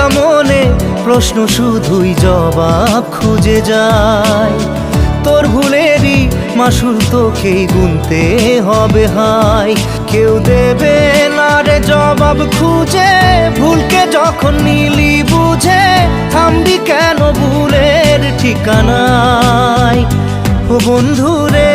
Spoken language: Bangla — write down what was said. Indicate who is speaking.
Speaker 1: ভাঙা মনে প্রশ্ন শুধুই জবাব খুঁজে যায়। তোর ভুলেরই মাসুল তোকেই গুনতে হবে হাই। কেউ দেবে না রে জবাব খুঁজে, ভুলকে যখন নিলি বুঝে থামবি কেন ভুলের ঠিকানায়। ও বন্ধু রে